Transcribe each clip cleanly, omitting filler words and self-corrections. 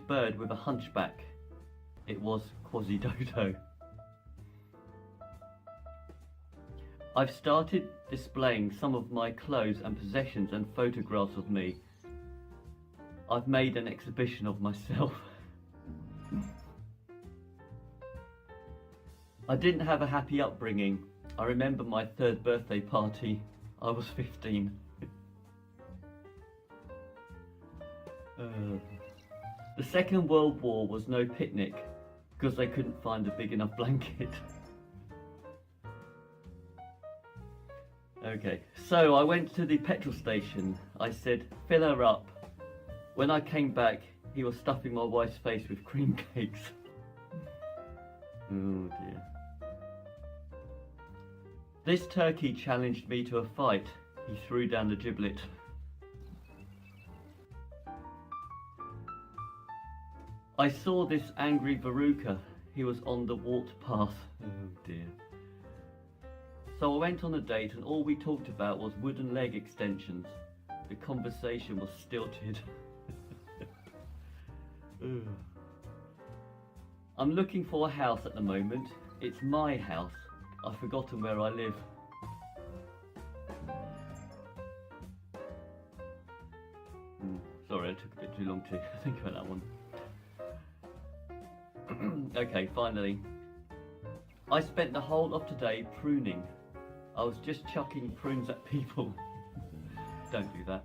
bird with a hunchback. It was Quasimodo. I've started displaying some of my clothes and possessions and photographs of me. I've made an exhibition of myself. I didn't have a happy upbringing. I remember my 3rd birthday party. I was 15. The Second World War was no picnic because they couldn't find a big enough blanket. Okay, so I went to the petrol station. I said, fill her up. When I came back, he was stuffing my wife's face with cream cakes. Oh dear. This turkey challenged me to a fight. He threw down the giblet. I saw this angry Veruca. He was on the walked path. Oh dear. So I went on a date and all we talked about was wooden leg extensions. The conversation was stilted. I'm looking for a house at the moment. It's my house. I've forgotten where I live. Sorry, it took a bit too long to think about that one. Okay, finally. I spent the whole of today pruning. I was just chucking prunes at people. Don't do that.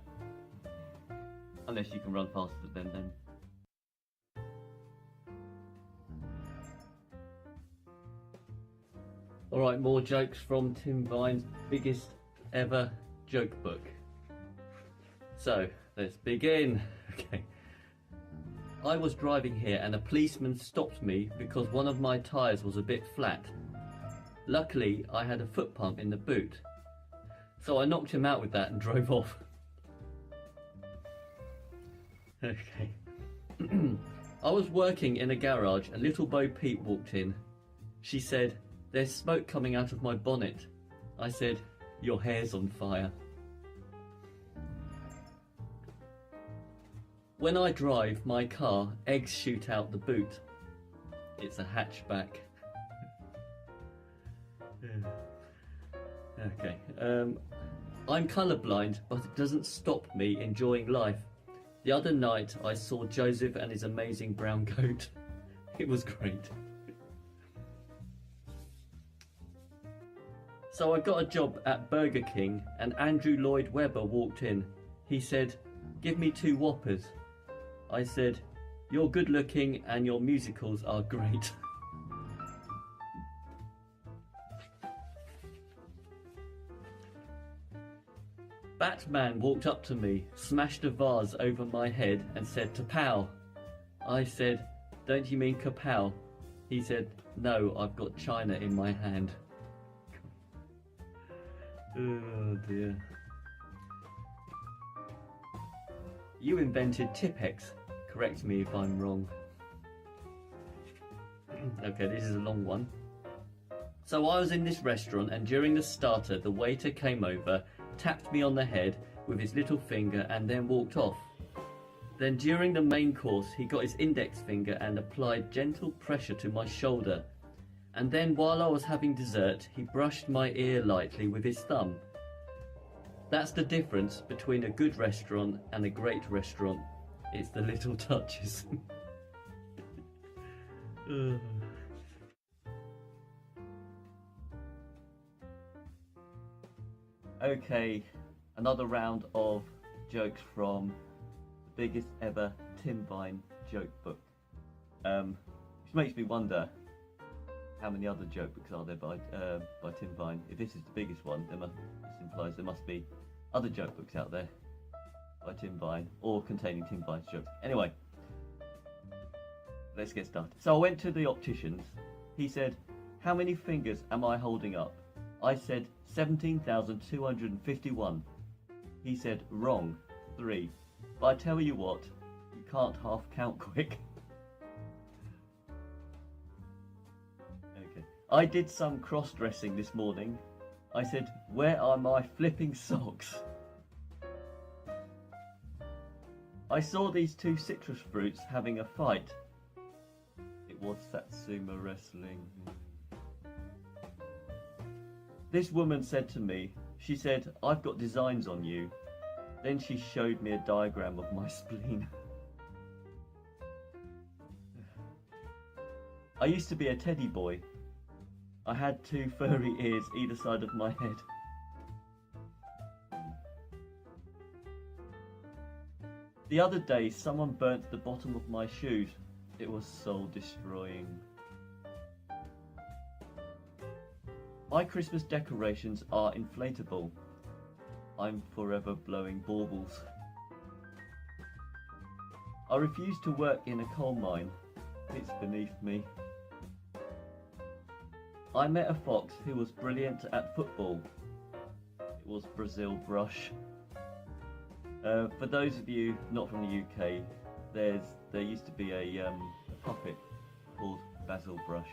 Unless you can run faster than them. Alright, more jokes from Tim Vine's biggest ever joke book. So, let's begin. Okay. I was driving here and a policeman stopped me because one of my tyres was a bit flat. Luckily, I had a foot pump in the boot. So I knocked him out with that and drove off. Okay. I was working in a garage and little Bo Peep walked in. She said, "There's smoke coming out of my bonnet." I said, "Your hair's on fire." When I drive my car, eggs shoot out the boot. It's a hatchback. Okay. I'm colourblind, but it doesn't stop me enjoying life. The other night I saw Joseph and his amazing brown coat. It was great. So I got a job at Burger King and Andrew Lloyd Webber walked in. He said, "Give me 2 Whoppers." I said, "You're good looking and your musicals are great." Batman walked up to me, smashed a vase over my head and said, "Tapow." I said, "Don't you mean kapow?" He said, "No, I've got China in my hand." Oh dear. You invented Tipp-Ex. Correct me if I'm wrong. Okay, this is a long one. So I was in this restaurant and during the starter the waiter came over, tapped me on the head with his little finger and then walked off. Then during the main course he got his index finger and applied gentle pressure to my shoulder. And then while I was having dessert he brushed my ear lightly with his thumb. That's the difference between a good restaurant and a great restaurant. It's the little touches. Okay, another round of jokes from the biggest ever Tim Vine joke book. Which makes me wonder how many other joke books are there by Tim Vine. If this is the biggest one, this implies there must be other joke books out there by Tim Vine or containing Tim Vine's jokes. Anyway, let's get started. So I went to the optician's. He said, "How many fingers am I holding up?" I said, 17,251. He said, "Wrong, 3. But I tell you what, you can't half count quick." Okay. I did some cross-dressing this morning. I said, "Where are my flipping socks?" I saw these two citrus fruits having a fight. It was Satsuma Wrestling. This woman said to me, she said, "I've got designs on you." Then she showed me a diagram of my spleen. I used to be a teddy boy. I had two furry ears either side of my head. The other day, someone burnt the bottom of my shoes. It was soul destroying. My Christmas decorations are inflatable. I'm forever blowing baubles. I refuse to work in a coal mine. It's beneath me. I met a fox who was brilliant at football. It was Brazil Brush. For those of you not from the UK, there used to be a puppet called Basil Brush.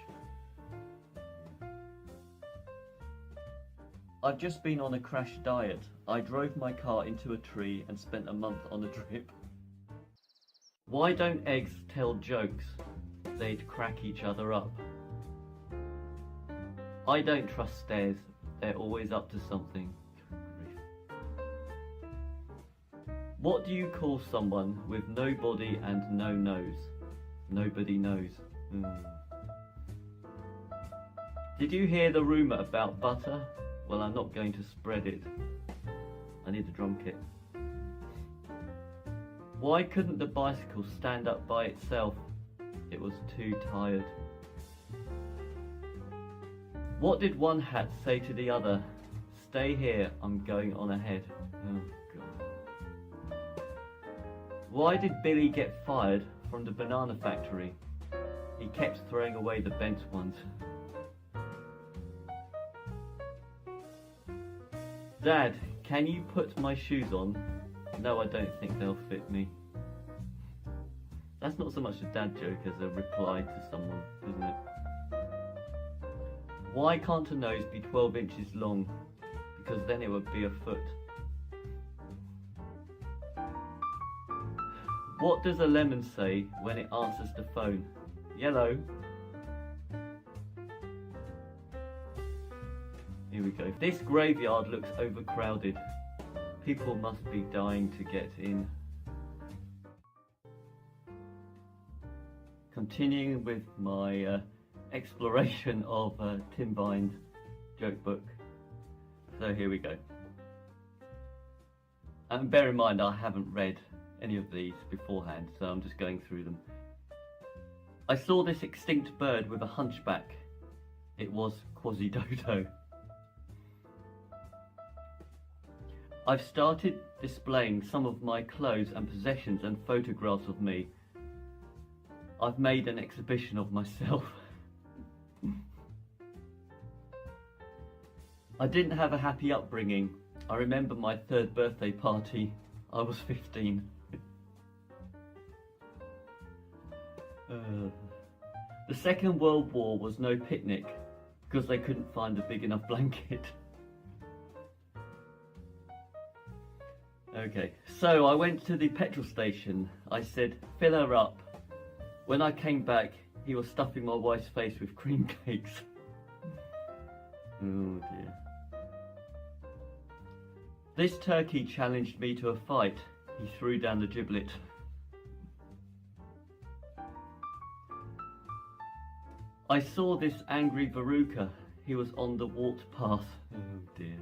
I've just been on a crash diet. I drove my car into a tree and spent a month on a drip. Why don't eggs tell jokes? They'd crack each other up. I don't trust stairs. They're always up to something. What do you call someone with no body and no nose? Nobody knows. Did you hear the rumour about butter? Well, I'm not going to spread it. I need a drum kit. Why couldn't the bicycle stand up by itself? It was too tired. What did one hat say to the other? Stay here, I'm going on ahead. Oh God. Why did Billy get fired from the banana factory? He kept throwing away the bent ones. Dad, can you put my shoes on? No, I don't think they'll fit me. That's not so much a dad joke as a reply to someone, isn't it? Why can't a nose be 12 inches long? Because then it would be a foot. What does a lemon say when it answers the phone? Yellow. Here we go. This graveyard looks overcrowded. People must be dying to get in. Continuing with my exploration of Tim Vine's joke book. So here we go. And bear in mind I haven't read any of these beforehand, so I'm just going through them. I saw this extinct bird with a hunchback. It was Quasimodo. I've started displaying some of my clothes and possessions and photographs of me. I've made an exhibition of myself. I didn't have a happy upbringing. I remember my 3rd birthday party. I was 15. The Second World War was no picnic because they couldn't find a big enough blanket. Okay, so I went to the petrol station. I said, "Fill her up." When I came back, he was stuffing my wife's face with cream cakes. Oh dear. This turkey challenged me to a fight. He threw down the giblet. I saw this angry Veruca. He was on the walked path. Oh dear.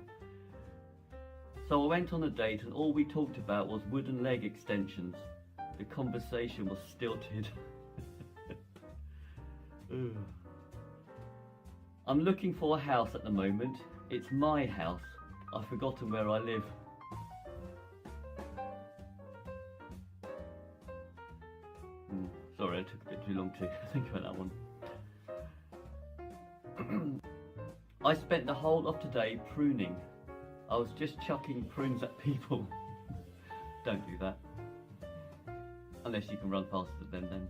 So I went on a date and all we talked about was wooden leg extensions. The conversation was stilted. I'm looking for a house at the moment. It's my house. I've forgotten where I live. Sorry, I took a bit too long to think about that one. I spent the whole of today pruning. I was just chucking prunes at people. Don't do that. Unless you can run faster than them.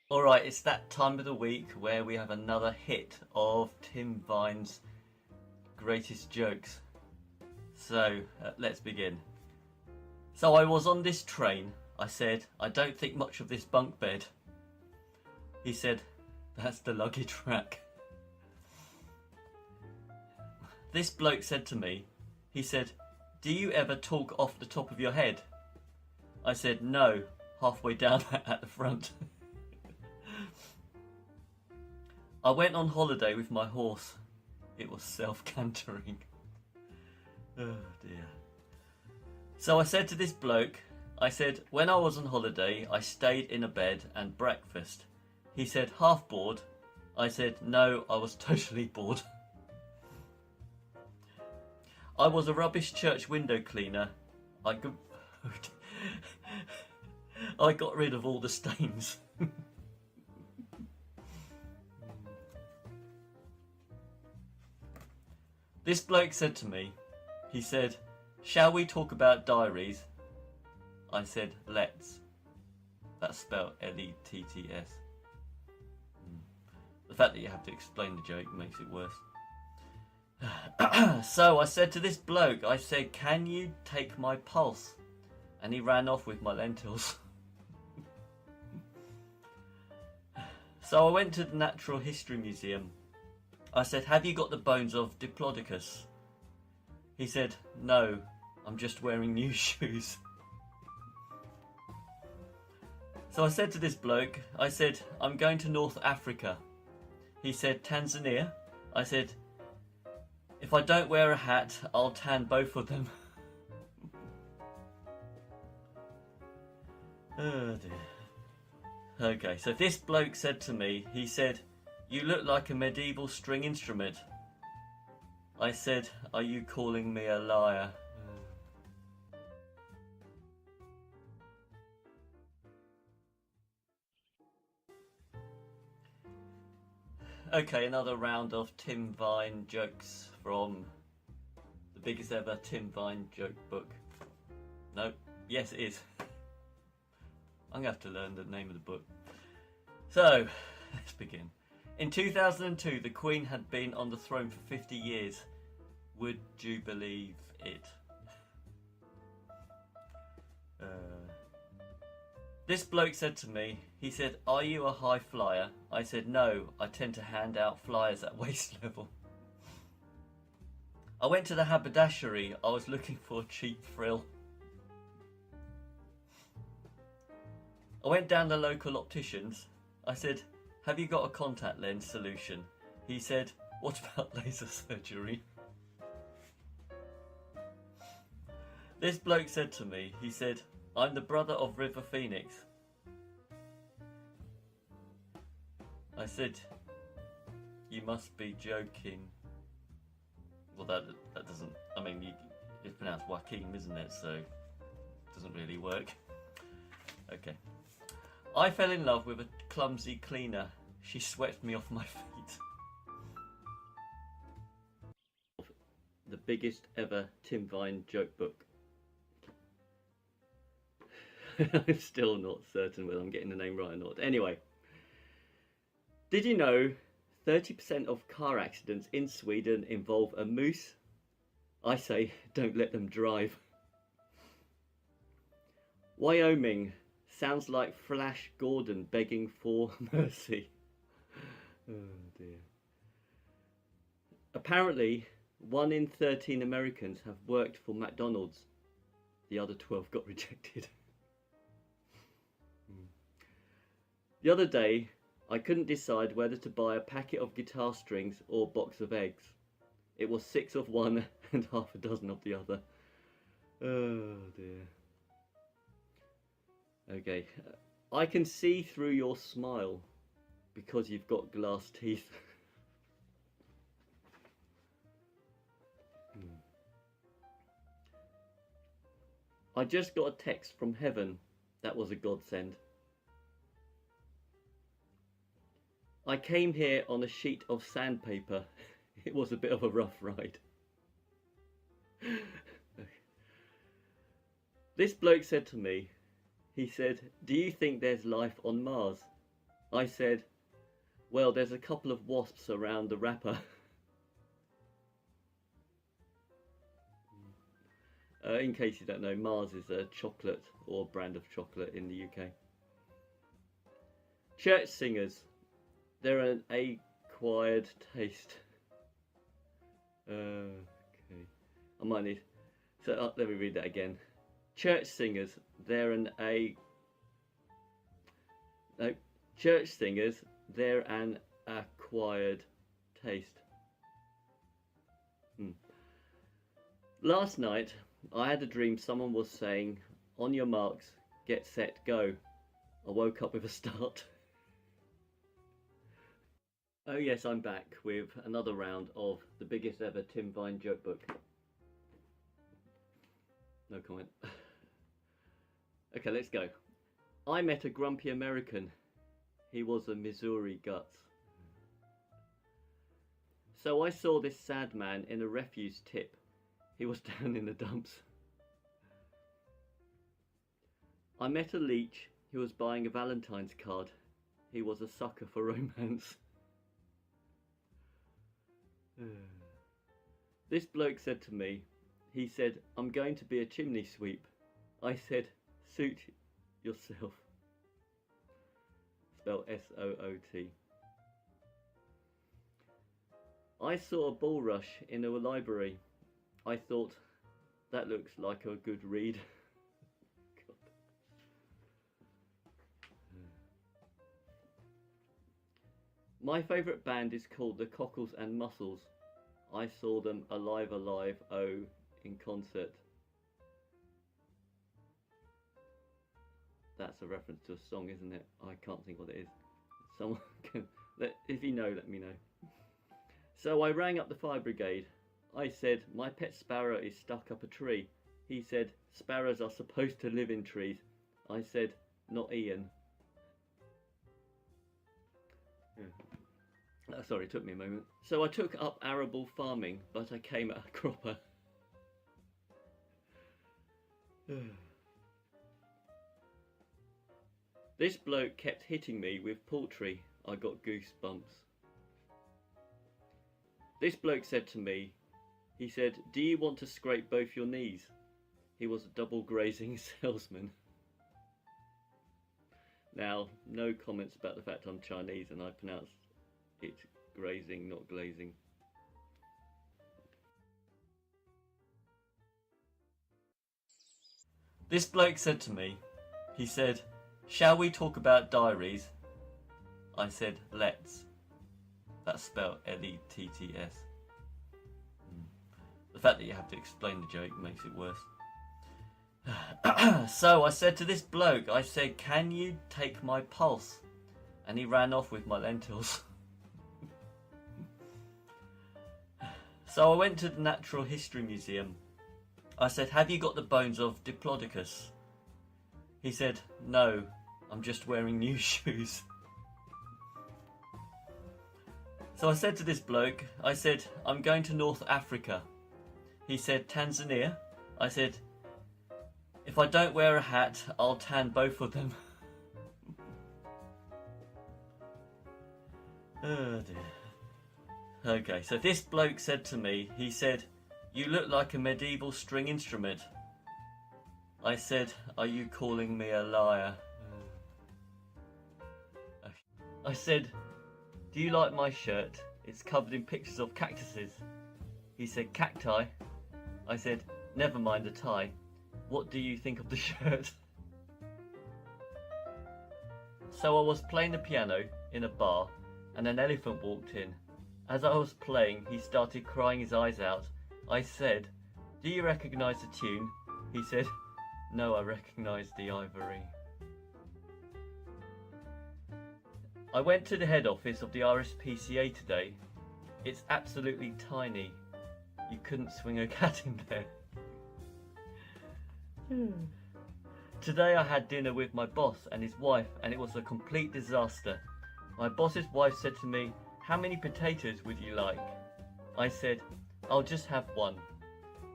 Alright, it's that time of the week where we have another hit of Tim Vine's greatest jokes. So, let's begin. So I was on this train. I said, I don't think much of this bunk bed. He said, that's the luggage rack. This bloke said to me, he said, do you ever talk off the top of your head? I said, no, halfway down at the front. I went on holiday with my horse. It was self-cantering. Oh dear. So I said to this bloke, I said, when I was on holiday, I stayed in a bed and breakfast. He said, half bored. I said, no, I was totally bored. I was a rubbish church window cleaner. I got rid of all the stains. This bloke said to me, he said, shall we talk about diaries? I said, let's. That's spelled L-E-T-T-S. The fact that you have to explain the joke makes it worse. So I said to this bloke, I said, can you take my pulse? And he ran off with my lentils. So I went to the Natural History Museum. I said, have you got the bones of Diplodocus? He said, no, I'm just wearing new shoes. So I said to this bloke, I said, I'm going to North Africa. He said, Tanzania? I said, if I don't wear a hat, I'll tan both of them. Oh dear. Okay, so this bloke said to me, he said, you look like a medieval string instrument. I said, are you calling me a liar? Okay, another round of Tim Vine jokes from the biggest ever Tim Vine joke book. No, yes it is. I'm going to have to learn the name of the book. So, let's begin. In 2002, the Queen had been on the throne for 50 years. Would you believe it? This bloke said to me, he said, are you a high flyer? I said, no, I tend to hand out flyers at waist level. I went to the haberdashery. I was looking for a cheap frill. I went down the local opticians. I said, have you got a contact lens solution? He said, what about laser surgery? This bloke said to me, he said, I'm the brother of River Phoenix. I said, you must be joking. Well, that doesn't, I mean, it's pronounced Joaquin, isn't it? So, it doesn't really work. Okay. I fell in love with a clumsy cleaner. She swept me off my feet. The biggest ever Tim Vine joke book. I'm still not certain whether I'm getting the name right or not. Anyway, did you know 30% of car accidents in Sweden involve a moose? I say, don't let them drive. Wyoming sounds like Flash Gordon begging for mercy. Oh dear. Apparently, 1 in 13 Americans have worked for McDonald's. The other 12 got rejected. The other day, I couldn't decide whether to buy a packet of guitar strings or a box of eggs. It was 6 of one and half a dozen of the other. Oh dear. Okay, I can see through your smile because you've got glass teeth. I just got a text from heaven. That was a godsend. I came here on a sheet of sandpaper. It was a bit of a rough ride. This bloke said to me, he said, do you think there's life on Mars? I said, well, there's a couple of wasps around the wrapper. In case you don't know, Mars is a chocolate or brand of chocolate in the UK. Church singers, they're an acquired taste. Okay, I might need. So let me read that again. Church singers, they're an church singers, they're an acquired taste. Last night, I had a dream someone was saying, "On your marks, get set, go." I woke up with a start. Oh yes, I'm back with another round of the biggest ever Tim Vine joke book. No comment. Okay, let's go. I met a grumpy American. He was a Missouri Guts. So I saw this sad man in a refuse tip. He was down in the dumps. I met a leech. He was buying a Valentine's card. He was a sucker for romance. This bloke said to me, he said, "I'm going to be a chimney sweep." I said, "Suit yourself." Spelled S-O-O-T. I saw a bull rush in a library. I thought, that looks like a good read. My favourite band is called the Cockles and Mussels. I saw them alive, oh, in concert. That's a reference to a song, isn't it? I can't think what it is. Someone can, if you know, let me know. So I rang up the fire brigade. I said, "My pet sparrow is stuck up a tree." He said, "Sparrows are supposed to live in trees." I said, "Not Ian." Sorry, it took me a moment. So I took up arable farming, but I came at a cropper. This bloke kept hitting me with poultry. I got goosebumps. This bloke said to me, he said, "Do you want to scrape both your knees?" He was a double grazing salesman. Now, no comments about the fact I'm Chinese and I pronounce it grazing, not glazing. This bloke said to me, he said, "Shall we talk about diaries?" I said, "Let's." That's spelled L-E-T-T-S. The fact that you have to explain the joke makes it worse. So I said to this bloke, I said, "Can you take my pulse?" And he ran off with my lentils. So I went to the Natural History Museum. I said, "Have you got the bones of Diplodocus?" He said, "No, I'm just wearing new shoes." So I said to this bloke, I said, "I'm going to North Africa." He said, "Tanzania?" I said, "If I don't wear a hat, I'll tan both of them." Oh dear. Okay, so this bloke said to me, he said, "You look like a medieval string instrument." I said, "Are you calling me a liar?" I said, "Do you like my shirt? It's covered in pictures of cactuses." He said, "Cacti?" I said, "Never mind the tie. What do you think of the shirt?" So I was playing the piano in a bar and an elephant walked in. As I was playing, he started crying his eyes out. I said, "Do you recognise the tune?" He said, "No, I recognise the ivory." I went to the head office of the RSPCA today. It's absolutely tiny. You couldn't swing a cat in there. Today I had dinner with my boss and his wife and it was a complete disaster. My boss's wife said to me, "How many potatoes would you like?" I said, "I'll just have one."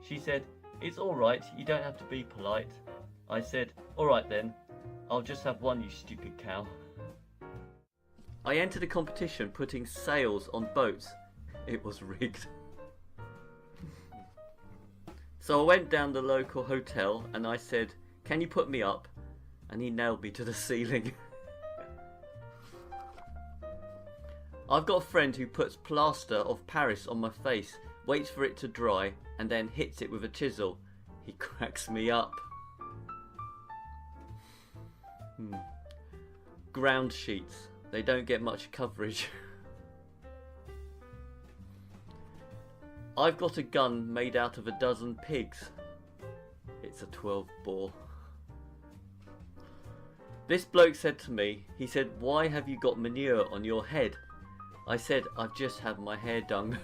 She said, "It's alright, you don't have to be polite." I said, "Alright then, I'll just have one, you stupid cow." I entered a competition putting sails on boats. It was rigged. So I went down the local hotel and I said, "Can you put me up?" And he nailed me to the ceiling. I've got a friend who puts plaster of Paris on my face, waits for it to dry, and then hits it with a chisel. He cracks me up. Ground sheets. They don't get much coverage. I've got a gun made out of a dozen pigs. It's a 12 bore. This bloke said to me, he said, "Why have you got manure on your head?" I said, "I've just had my hair done."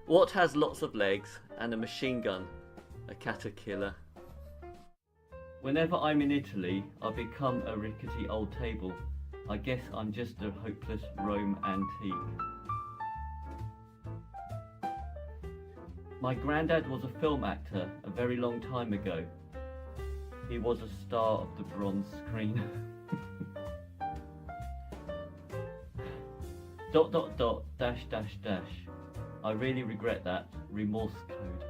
What has lots of legs and a machine gun? A caterpillar. Whenever I'm in Italy, I become a rickety old table. I guess I'm just a hopeless Rome antique. My granddad was a film actor a very long time ago. He was a star of the bronze screen. ... dash dash dash. I really regret that. Remorse code.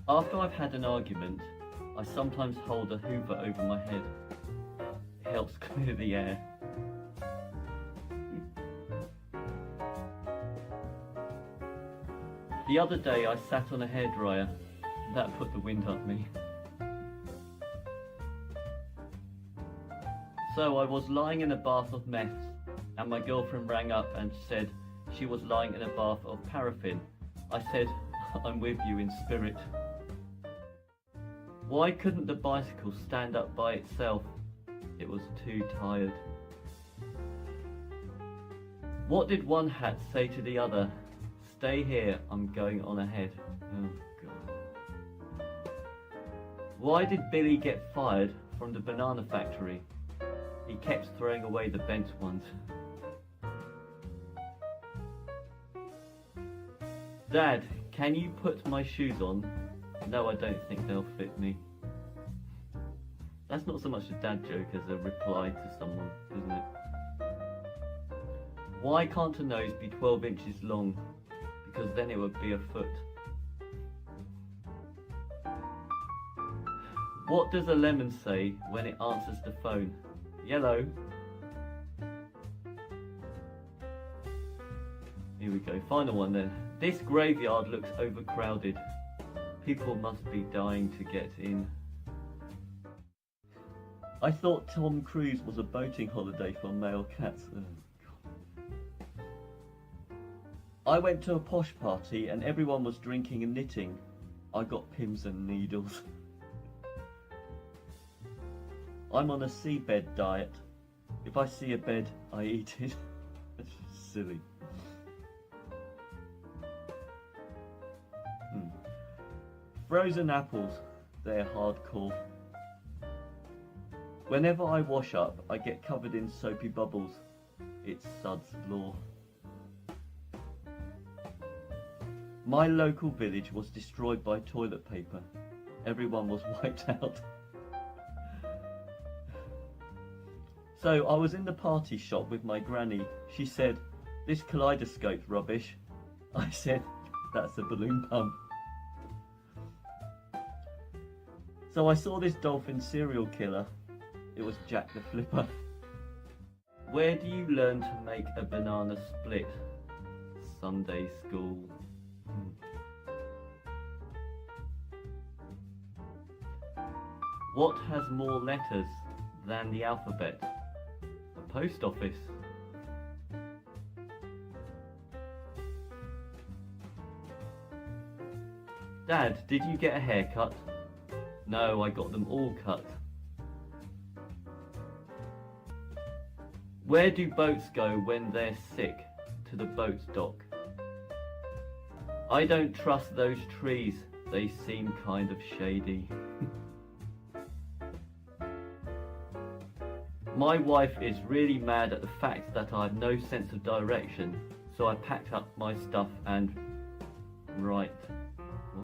After I've had an argument, I sometimes hold a hoover over my head. It helps clear the air. The other day I sat on a hairdryer. That put the wind up me. So I was lying in a bath of meths, and my girlfriend rang up and said she was lying in a bath of paraffin. I said, "I'm with you in spirit." Why couldn't the bicycle stand up by itself? It was too tired. What did one hat say to the other? "Stay here, I'm going on ahead." Oh God. Why did Billy get fired from the banana factory? He kept throwing away the bent ones. "Dad, can you put my shoes on?" "No, I don't think they'll fit me." That's not so much a dad joke as a reply to someone, isn't it? Why can't a nose be 12 inches long? Because then it would be a foot. What does a lemon say when it answers the phone? "Yellow." Here we go, final one then. This graveyard looks overcrowded. People must be dying to get in. I thought Tom Cruise was a boating holiday for male cats. Oh, God. I went to a posh party and everyone was drinking and knitting. I got pins and needles. I'm on a seabed diet. If I see a bed, I eat it. That's silly. Frozen apples, they're hardcore. Whenever I wash up, I get covered in soapy bubbles. It's Sud's Law. My local village was destroyed by toilet paper. Everyone was wiped out. So I was in the party shop with my granny. She said, "This kaleidoscope's rubbish." I said, "That's a balloon pump." So I saw this dolphin serial killer. It was Jack the Flipper. Where do you learn to make a banana split? Sunday school. What has more letters than the alphabet? A post office. Dad, did you get a haircut? No, I got them all cut. Where do boats go when they're sick? To the boat dock. I don't trust those trees, they seem kind of shady. My wife is really mad at the fact that I have no sense of direction, so I packed up my stuff and... right.